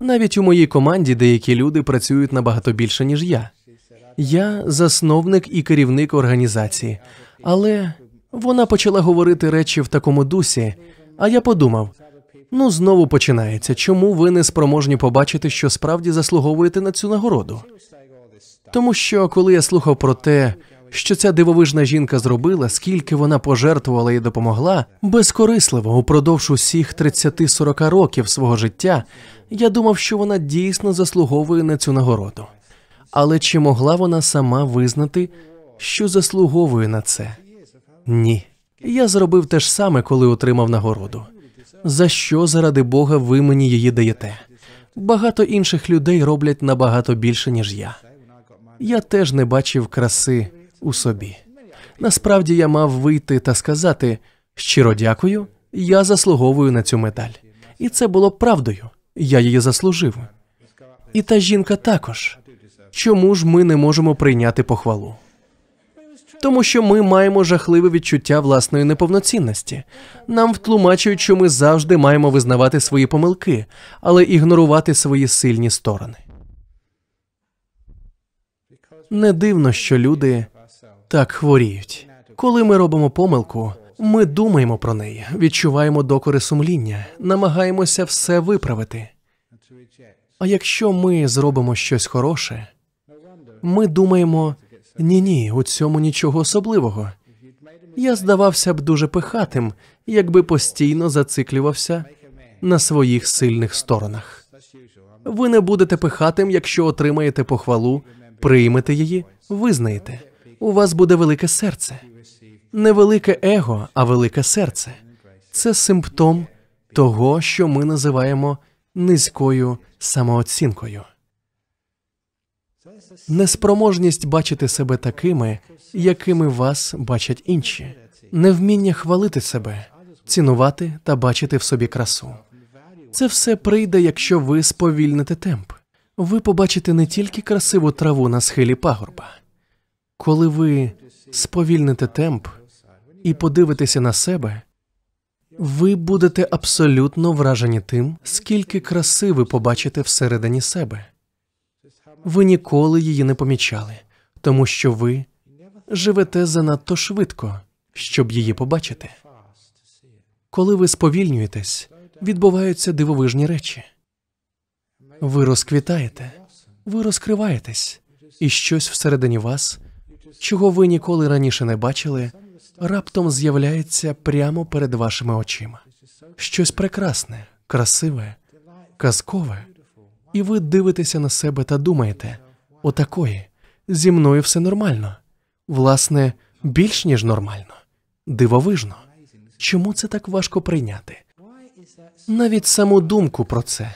S1: Навіть у моїй команді деякі люди працюють набагато більше, ніж я. Я засновник і керівник організації, але вона почала говорити речі в такому дусі, а я подумав, ну знову починається, чому ви не спроможні побачити, що справді заслуговуєте на цю нагороду? Тому що, коли я слухав про те, що ця дивовижна жінка зробила, скільки вона пожертвувала і допомогла, безкорисливо упродовж усіх 30-40 років свого життя, я думав, що вона дійсно заслуговує на цю нагороду. Але чи могла вона сама визнати, що заслуговує на це? Ні. Я зробив те ж саме, коли отримав нагороду. За що, заради Бога, ви мені її даєте? Багато інших людей роблять набагато більше, ніж я. Я теж не бачив краси у собі. Насправді я мав вийти та сказати: щиро дякую, я заслуговую на цю медаль. І це було б правдою. Я її заслужив. І та жінка також. Чому ж ми не можемо прийняти похвалу? Тому що ми маємо жахливе відчуття власної неповноцінності. Нам втлумачують, що ми завжди маємо визнавати свої помилки, але ігнорувати свої сильні сторони. Не дивно, що люди так хворіють. Коли ми робимо помилку, ми думаємо про неї, відчуваємо докори сумління, намагаємося все виправити. А якщо ми зробимо щось хороше, ми думаємо: ні-ні, у цьому нічого особливого. Я здавався б дуже пихатим, якби постійно зациклювався на своїх сильних сторонах. Ви не будете пихатим, якщо отримаєте похвалу, приймете її, визнаєте. У вас буде велике серце. Не велике его, а велике серце. Це симптом того, що ми називаємо низькою самооцінкою. Неспроможність бачити себе такими, якими вас бачать інші. Невміння хвалити себе, цінувати та бачити в собі красу. Це все прийде, якщо ви сповільните темп. Ви побачите не тільки красиву траву на схилі пагорба. Коли ви сповільните темп і подивитеся на себе, ви будете абсолютно вражені тим, скільки краси ви побачите всередині себе. Ви ніколи її не помічали, тому що ви живете занадто швидко, щоб її побачити. Коли ви сповільнюєтесь, відбуваються дивовижні речі. Ви розквітаєте, ви розкриваєтесь, і щось всередині вас чого ви ніколи раніше не бачили, раптом з'являється прямо перед вашими очима. Щось прекрасне, красиве, казкове. І ви дивитеся на себе та думаєте: отакої, зі мною все нормально. Власне, більш ніж нормально. Дивовижно. Чому це так важко прийняти? Навіть саму думку про це.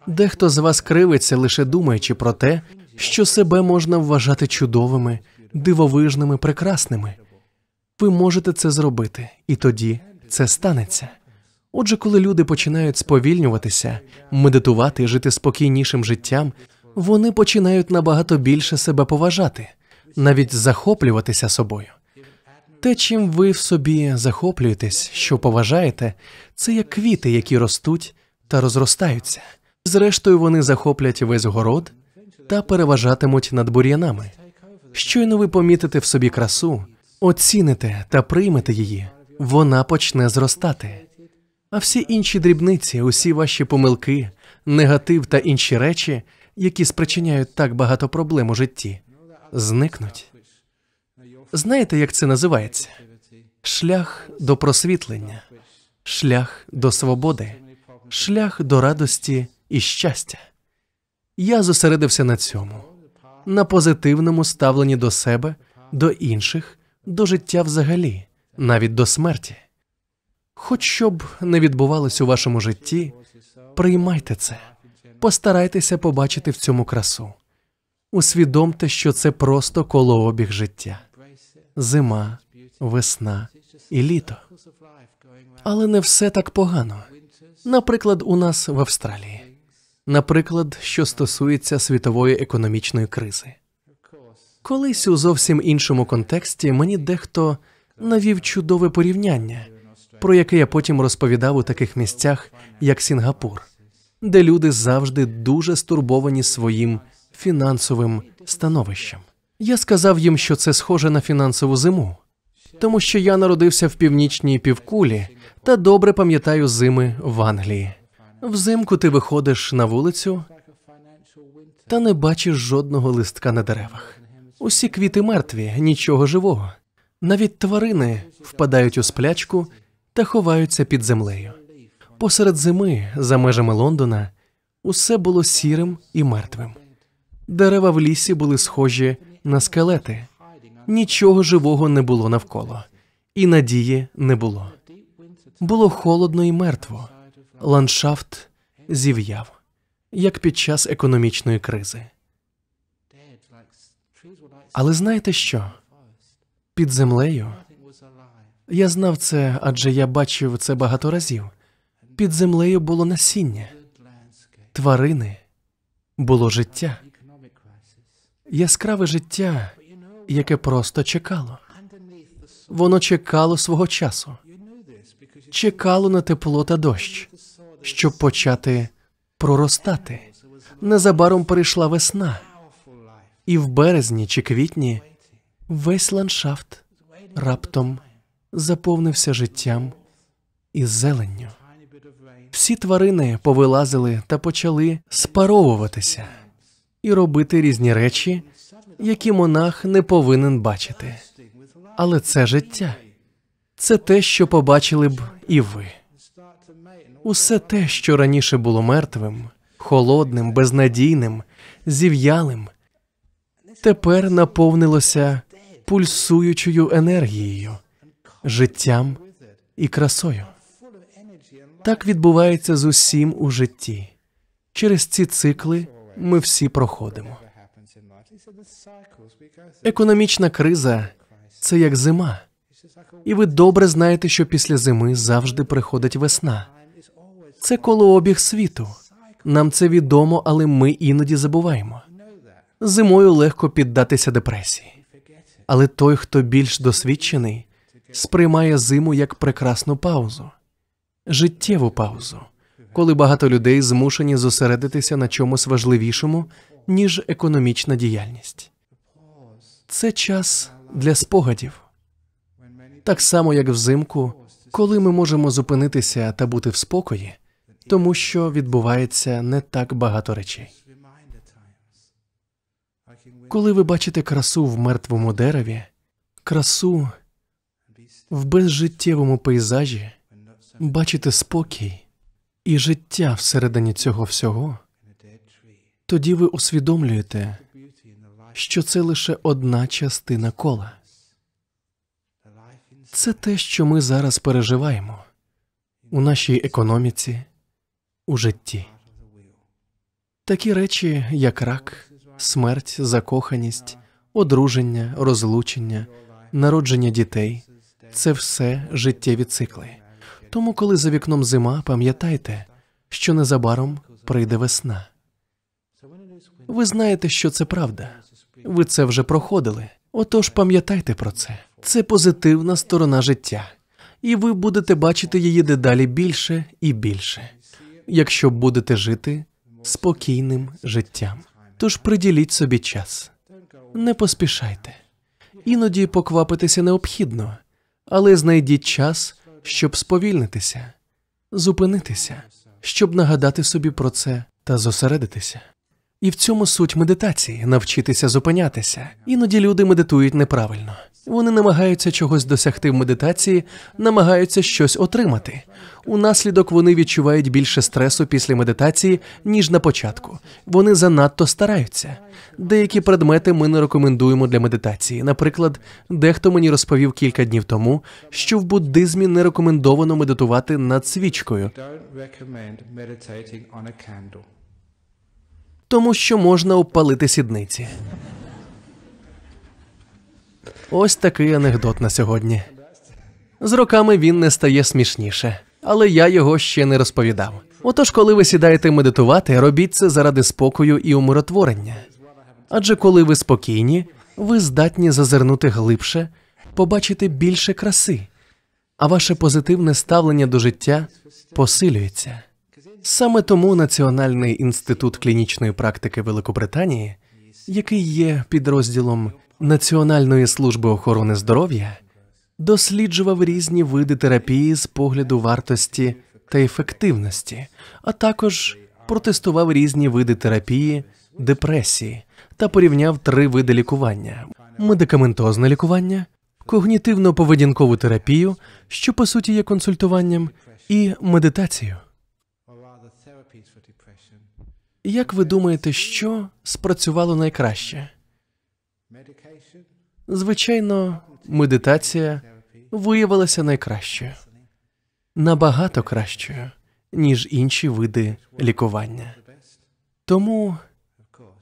S1: Дехто з вас кривиться, лише думаючи про те, що себе можна вважати чудовими, дивовижними, прекрасними. Ви можете це зробити, і тоді це станеться. Отже, коли люди починають сповільнюватися, медитувати, жити спокійнішим життям, вони починають набагато більше себе поважати, навіть захоплюватися собою. Те, чим ви в собі захоплюєтесь, що поважаєте, це як квіти, які ростуть та розростаються. Зрештою, вони захоплять весь город та переважатимуть над бур'янами. Щойно ви помітите в собі красу, оціните та приймете її, вона почне зростати. А всі інші дрібниці, усі ваші помилки, негатив та інші речі, які спричиняють так багато проблем у житті, зникнуть. Знаєте, як це називається? Шлях до просвітлення, шлях до свободи, шлях до радості і щастя. Я зосередився на цьому, на позитивному ставленні до себе, до інших, до життя взагалі, навіть до смерті. Хоч що б не відбувалось у вашому житті, приймайте це, постарайтеся побачити в цьому красу. Усвідомте, що це просто колообіг життя. Зима, весна і літо. Але не все так погано. Наприклад, у нас в Австралії. Наприклад, що стосується світової економічної кризи. Колись у зовсім іншому контексті мені дехто навів чудове порівняння, про яке я потім розповідав у таких місцях, як Сінгапур, де люди завжди дуже стурбовані своїм фінансовим становищем. Я сказав їм, що це схоже на фінансову зиму, тому що я народився в північній півкулі та добре пам'ятаю зими в Англії. Взимку ти виходиш на вулицю та не бачиш жодного листка на деревах. Усі квіти мертві, нічого живого. Навіть тварини впадають у сплячку та ховаються під землею. Посеред зими, за межами Лондона, усе було сірим і мертвим. Дерева в лісі були схожі на скелети. Нічого живого не було навколо. І надії не було. Було холодно і мертво. Ландшафт зів'яв, як під час економічної кризи. Але знаєте що? Під землею, я знав це, адже я бачив це багато разів, під землею було насіння, тварини, було життя. Яскраве життя, яке просто чекало. Воно чекало свого часу. Чекало на тепло та дощ, щоб почати проростати. Незабаром прийшла весна. І в березні чи квітні весь ландшафт раптом заповнився життям і зеленню. Всі тварини повилазили та почали спаровуватися і робити різні речі, які монах не повинен бачити. Але це життя. Це те, що побачили б і ви. Усе те, що раніше було мертвим, холодним, безнадійним, зів'ялим, тепер наповнилося пульсуючою енергією, життям і красою. Так відбувається з усім у житті. Через ці цикли ми всі проходимо. Економічна криза – це як зима. І ви добре знаєте, що після зими завжди приходить весна. Це колообіг світу. Нам це відомо, але ми іноді забуваємо. Зимою легко піддатися депресії. Але той, хто більш досвідчений, сприймає зиму як прекрасну паузу. Життєву паузу, коли багато людей змушені зосередитися на чомусь важливішому, ніж економічна діяльність. Це час для спогадів. Так само, як взимку, коли ми можемо зупинитися та бути в спокої, тому що відбувається не так багато речей. Коли ви бачите красу в мертвому дереві, красу в безжиттєвому пейзажі, бачите спокій і життя всередині цього всього, тоді ви усвідомлюєте, що це лише одна частина кола. Це те, що ми зараз переживаємо у нашій економіці, у житті. Такі речі, як рак, смерть, закоханість, одруження, розлучення, народження дітей – це все життєві цикли. Тому, коли за вікном зима, пам'ятайте, що незабаром прийде весна. Ви знаєте, що це правда. Ви це вже проходили. Отож, пам'ятайте про це. Це позитивна сторона життя. І ви будете бачити її дедалі більше і більше, якщо будете жити спокійним життям. Тож приділіть собі час. Не поспішайте. Іноді поквапитися необхідно, але знайдіть час, щоб сповільнитися, зупинитися, щоб нагадати собі про це та зосередитися. І в цьому суть медитації – навчитися зупинятися. Іноді люди медитують неправильно. Вони намагаються чогось досягти в медитації, намагаються щось отримати. Унаслідок вони відчувають більше стресу після медитації, ніж на початку. Вони занадто стараються. Деякі предмети ми не рекомендуємо для медитації. Наприклад, дехто мені розповів кілька днів тому, що в буддизмі не рекомендовано медитувати над свічкою, тому що можна обпалити сідниці. Ось такий анекдот на сьогодні. З роками він не стає смішніше, але я його ще не розповідав. Отож, коли ви сідаєте медитувати, робіть це заради спокою і умиротворення. Адже коли ви спокійні, ви здатні зазирнути глибше, побачити більше краси, а ваше позитивне ставлення до життя посилюється. Саме тому Національний інститут клінічної практики Великобританії, який є підрозділом Національної служби охорони здоров'я, досліджував різні види терапії з погляду вартості та ефективності, а також протестував різні види терапії, депресії та порівняв 3 види лікування – медикаментозне лікування, когнітивно-поведінкову терапію, що по суті є консультуванням, і медитацію. Як ви думаєте, що спрацювало найкраще? Звичайно, медитація виявилася найкращою. Набагато кращою, ніж інші види лікування. Тому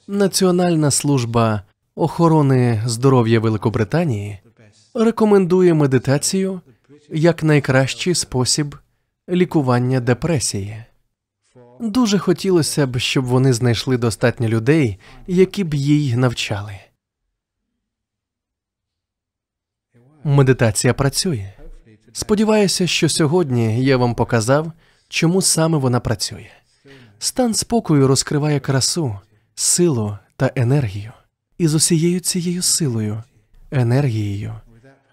S1: Національна служба охорони здоров'я Великобританії рекомендує медитацію як найкращий спосіб лікування депресії. Дуже хотілося б, щоб вони знайшли достатньо людей, які б їй навчали. Медитація працює. Сподіваюся, що сьогодні я вам показав, чому саме вона працює. Стан спокою розкриває красу, силу та енергію. І з усією цією силою, енергією,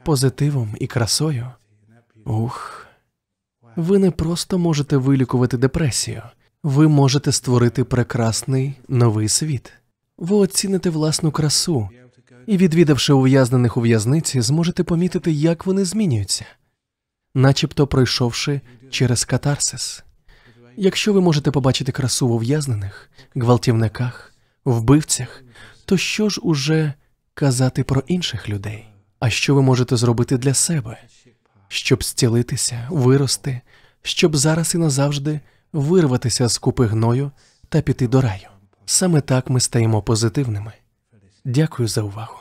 S1: позитивом і красою, ви не просто можете вилікувати депресію, ви можете створити прекрасний новий світ. Ви оціните власну красу і, відвідавши ув'язнених у в'язниці, зможете помітити, як вони змінюються, начебто пройшовши через катарсис. Якщо ви можете побачити красу в ув'язнених, гвалтівниках, вбивцях, то що ж уже казати про інших людей? А що ви можете зробити для себе, щоб зцілитися, вирости, щоб зараз і назавжди вирватися з купи гною та піти до раю? Саме так ми стаємо позитивними. Дякую за увагу.